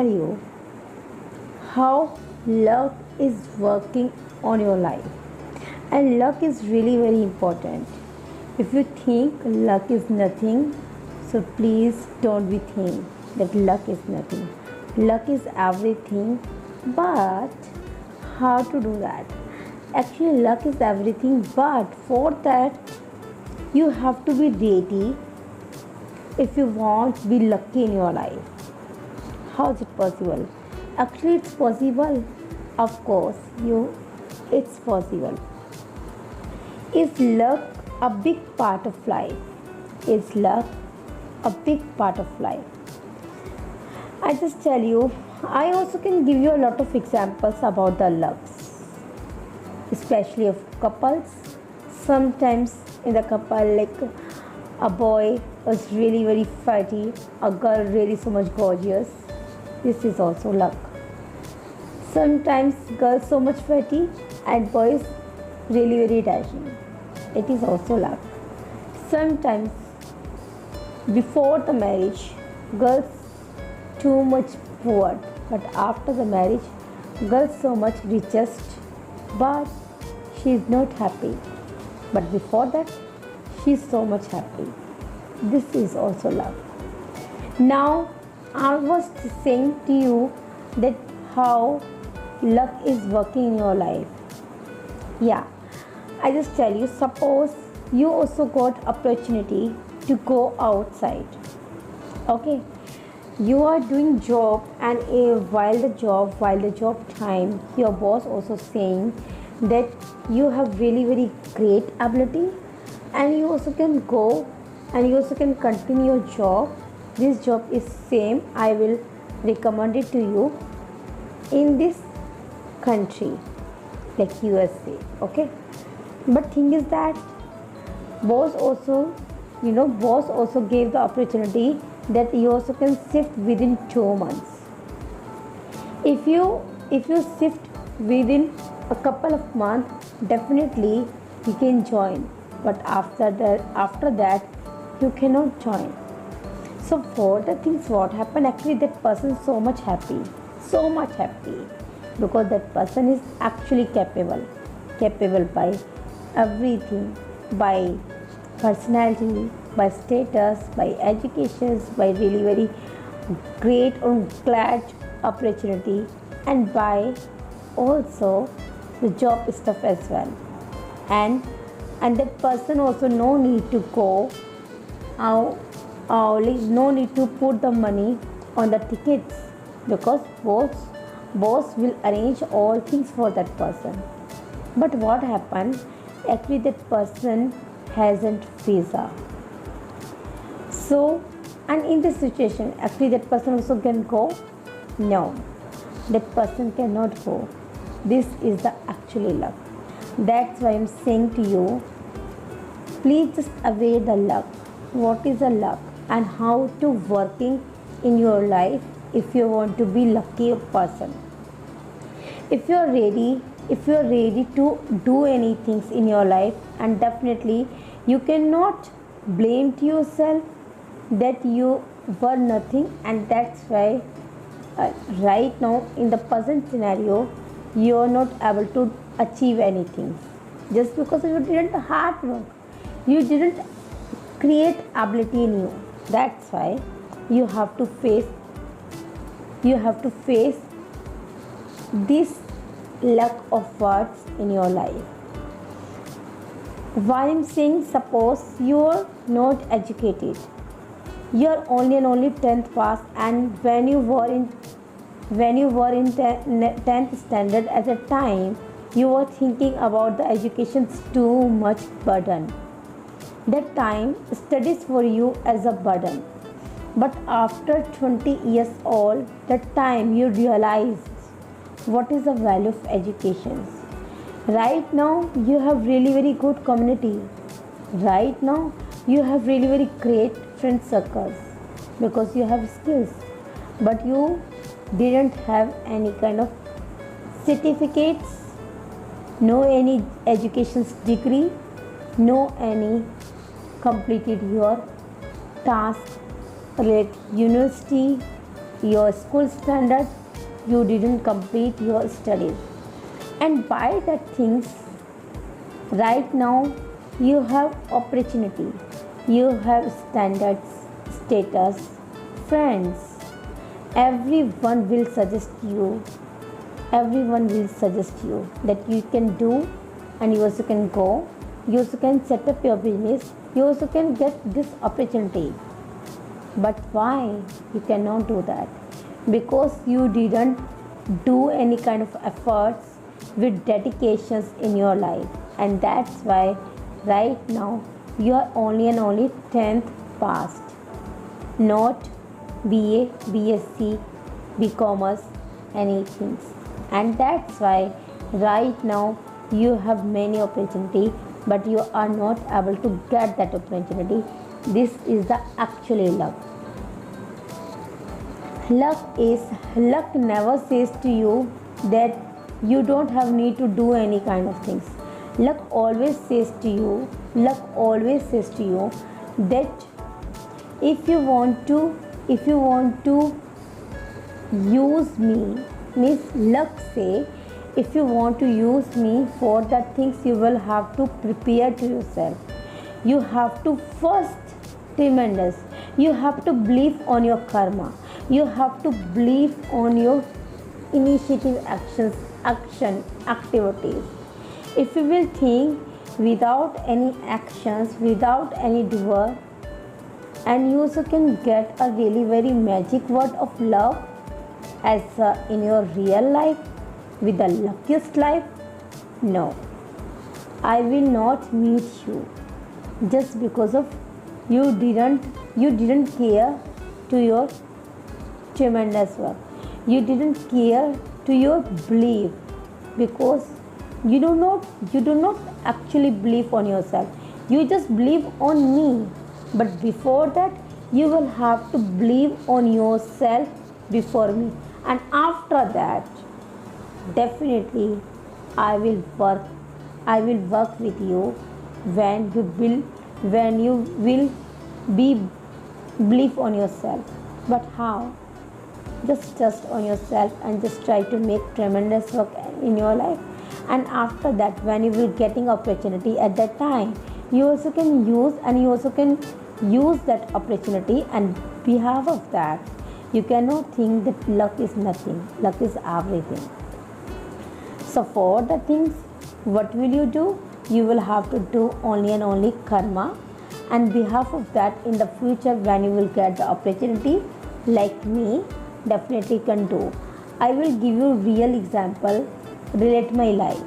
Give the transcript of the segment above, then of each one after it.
tell you how luck is working on your life. And luck is really very important. If you think luck is nothing, so please don't be think that luck is nothing. Luck is everything, but how to do that? Actually, luck is everything, but for that, you have to be ready if you want to be lucky in your life. How is it possible? Actually, it's possible. Of course, it's possible. Is luck a big part of life? Is luck a big part of life? I just tell you, I also can give you a lot of examples about the lucks, especially of couples. Sometimes in the couple, like a boy was really very fatty, a girl really so much gorgeous. This is also luck. Sometimes girls so much fatty and boys really very dashing. It is also luck. Sometimes before the marriage, girls too much poor, but after the marriage, girls so much richest, but she is not happy. But before that, she is so much happy. This is also luck. Now, I was saying to you that how luck is working in your life. Yeah, I just tell you, suppose you also got opportunity to go outside. Okay, you are doing job, and while the job time, your boss also saying that you have really very great ability, and you also can go and you also can continue your job. This job is same, I will recommend it to you in this country like USA. Okay, but thing is that boss also gave the opportunity that you also can shift within 2 months. If you shift within a couple of months, definitely you can join, but after that you cannot join. So for the things what happened, actually that person is so much happy because that person is actually capable by everything, by personality, by status, by education, by really very great or glad opportunity, and by also the job stuff as well. And that person also no need to go out, no need to put the money on the tickets, because boss will arrange all things for that person. But what happened, actually that person hasn't visa. So, and in this situation, actually that person also can go? No, that person cannot go. This is the actually luck. That's why I'm saying to you, please just aware the luck. What is the luck and how to working in your life if you want to be lucky person. If you are ready to do anything in your life, and definitely you cannot blame to yourself that you were nothing, and that's why right now in the present scenario you are not able to achieve anything just because you didn't hard work, you didn't create ability in you. That's why you have to face this lack of words in your life. Why I'm saying, suppose you are not educated, you are only 10th pass, and when you were in 10th standard at a time, you were thinking about the education's too much burden. That time studies for you as a burden. But after 20 years old, that time you realized what is the value of education. Right now you have really very good community. Right now you have really very great friend circles because you have skills, but you didn't have any kind of certificates, no any education degree, no any completed your task related university, your school standard, you didn't complete your studies. And by that things, right now you have opportunity, you have standards, status, friends. Everyone will suggest you, everyone will suggest you that you can do, and you also can go, you also can set up your business, you also can get this opportunity. But why you cannot do that? Because you didn't do any kind of efforts with dedications in your life. And that's why right now you are only and only 10th passed, not BA, BSc, BCommerce, anything. And that's why right now you have many opportunity, but you are not able to get that opportunity. This is the actually luck. Luck never says to you that you don't have need to do any kind of things. Luck always says to you, that if you want to use me, means luck say, if you want to use me for that things, you will have to prepare to yourself. You have to first tremendous. You have to believe on your karma. You have to believe on your initiative activities. If you will think without any actions, without any doer, and you also can get a really very magic word of love as in your real life with the luckiest life. No, I will not meet you just because of you didn't care to your tremendous work. You didn't care to your belief, because you do not actually believe on yourself. You just believe on me. But before that, you will have to believe on yourself before me. And after that, definitely I will work with you when you will be believe on yourself. But how? Just trust on yourself and just try to make tremendous work in your life. And after that, when you will getting opportunity at that time, you also can use that opportunity. And behalf of that, you cannot think that luck is nothing. Luck is everything. So for the things, what will you do? You will have to do only and only karma. And behalf of that, in the future, when you will get the opportunity, like me, definitely can do. I will give you real example, relate my life.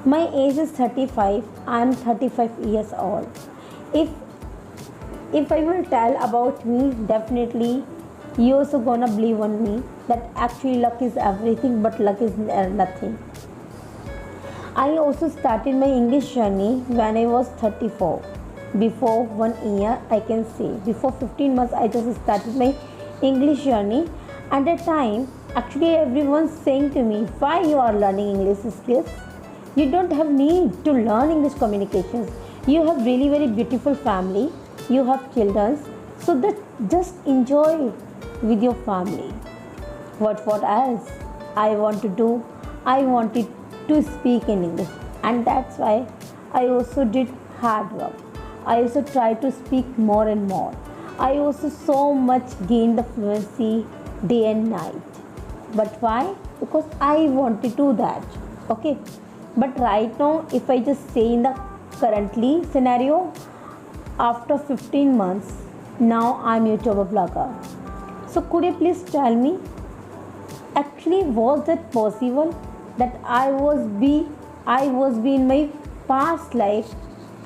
My age is 35. I am 35 years old. If I will tell about me, definitely you also gonna believe on me that actually luck is everything, but luck is nothing. I also started my English journey when I was 34. Before 1 year, I can say, before 15 months, I just started my English journey. At that time, actually everyone's saying to me, why you are learning English skills? You don't have need to learn English communications. You have really very beautiful family. You have children. So that just enjoy with your family. What else I want to do? I wanted to speak in English. And that's why I also did hard work. I also tried to speak more and more. I also so much gained the fluency day and night. But why? Because I wanted to do that. Okay. But right now, if I just say in the currently scenario, after 15 months, now I'm YouTuber blogger. So could you please tell me, actually was that possible that I was be in my past life,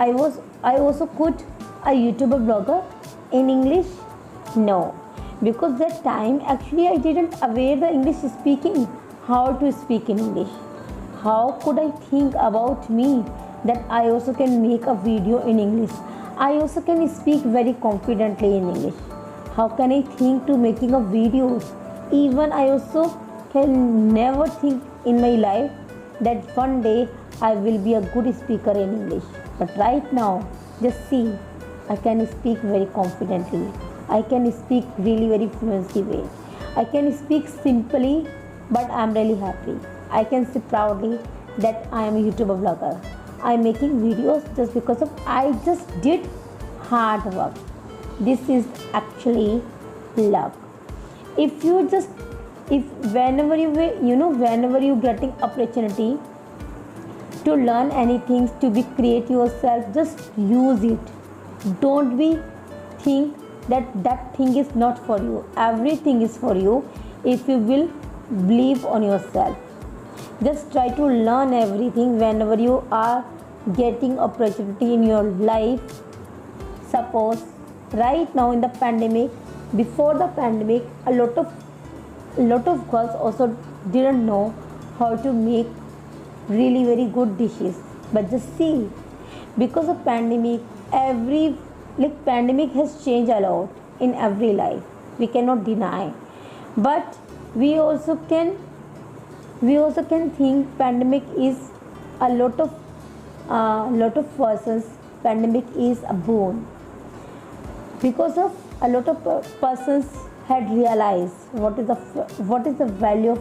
I also could a YouTuber blogger in English? No, because that time actually I didn't aware the English speaking, how to speak in English. How could I think about me that I also can make a video in English? I also can speak very confidently in English. How can I think to making a videos? Even I also can never think in my life that one day I will be a good speaker in English. But right now, just see, I can speak very confidently. I can speak really very fluently way. I can speak simply, but I'm really happy. I can say proudly that I am a YouTuber vlogger. I'm making videos just because of I just did hard work. This is actually luck. If you just if whenever you whenever you getting opportunity to learn anything, to be create yourself, just use it. Don't be think that that thing is not for you. Everything is for you if you will believe on yourself. Just try to learn everything whenever you are getting opportunity in your life. Suppose right now in the pandemic, before the pandemic, a lot of girls also didn't know how to make really very good dishes. But just see, because of pandemic, every pandemic has changed a lot in every life. We cannot deny, but we also can think pandemic is a lot of persons. Pandemic is a boon because of a lot of persons had realized what is the value of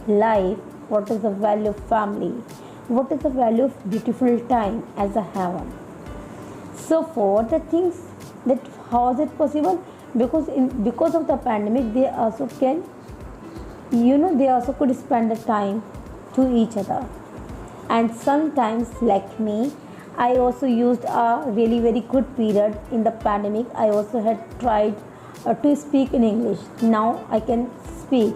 life, what is the value of family, what is the value of beautiful time as a heaven. So for the things that how is it possible, because of the pandemic they also can they also could spend the time to each other. And sometimes like me, I also used a really very good period in the pandemic. I also had tried to speak in English. Now I can speak.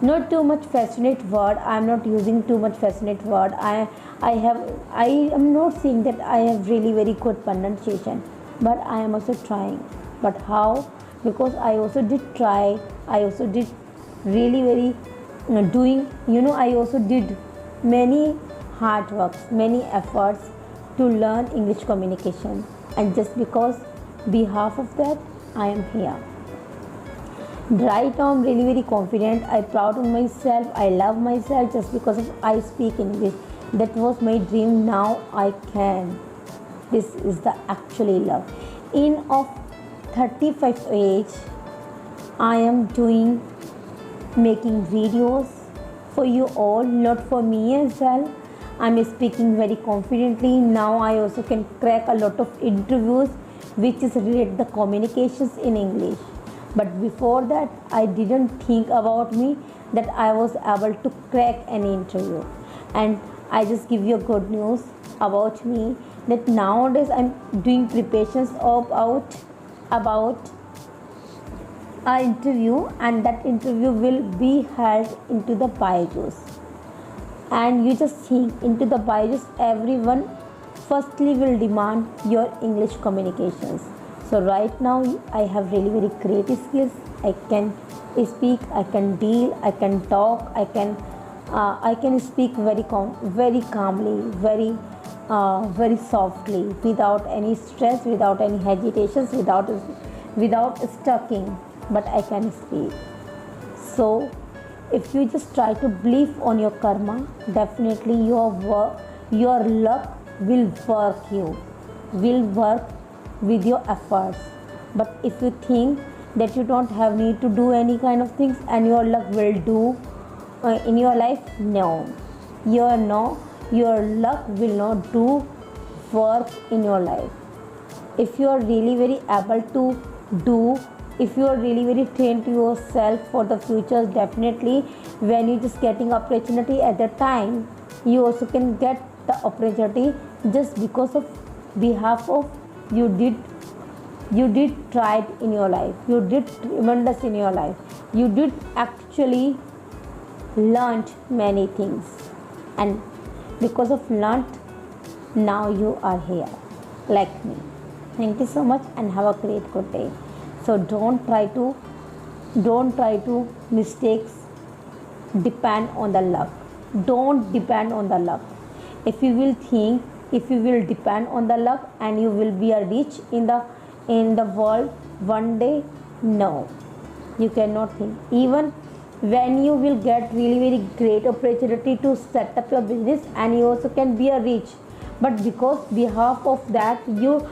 Not too much fascinate word. I am not using too much fascinate word. I am not saying that I have really very good pronunciation, but I am also trying. But how? Because I also did try. I also did really very doing. I also did many hard works, many efforts to learn English communication, and just because behalf of that I am here. Right now I'm really very confident. I'm proud of myself. I love myself just because of I speak English. That was my dream. Now I can. This is the actually love. In of 35 age, I am making videos for you all, not for me as well. I'm speaking very confidently. Now I also can crack a lot of interviews which is related the communications in English. But before that, I didn't think about me that I was able to crack an interview. And I just give you good news about me that nowadays I'm doing preparations about an interview, and that interview will be held into the BYJU'S. And you just think into the BYJU'S, everyone firstly will demand your English communications. So right now I have really very great skills. I can speak, I can deal, I can talk, I can speak very calmly, very softly, without any stress, without any hesitations, without stucking. But I can speak. So if you just try to believe on your karma, definitely your luck will work with your efforts. But if you think that you don't have need to do any kind of things and your luck will do in your life, no, your luck will not do work in your life. If you are really very able to do, if you are really very trained to yourself for the future, definitely when you just getting opportunity at that time, you also can get the opportunity just because of behalf of you did try it in your life, you did tremendous in your life, you did actually learned many things, and because of learned, now you are here like me. Thank you so much and have a great good day. So don't try to mistakes depend on the luck. Don't depend on the luck. If you will depend on the luck and you will be a rich in the world one day, no, you cannot think. Even when you will get really very great opportunity to set up your business and you also can be a rich, but because behalf of that you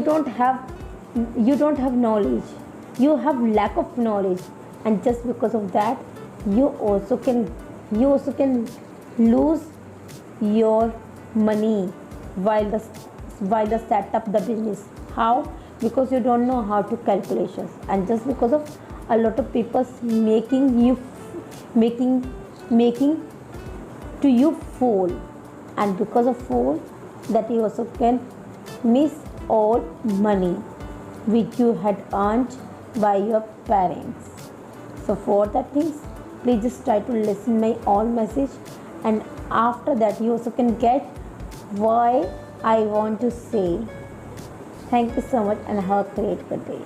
don't have knowledge, you have lack of knowledge, and just because of that you also can lose your money while the set up the business. How? Because you don't know how to calculations, and just because of a lot of people making making to you fall, and because of fall that you also can miss all money which you had earned by your parents. So for that things, please just try to listen my all message, and after that you also can get why I want to say. Thank you so much and have a great good day.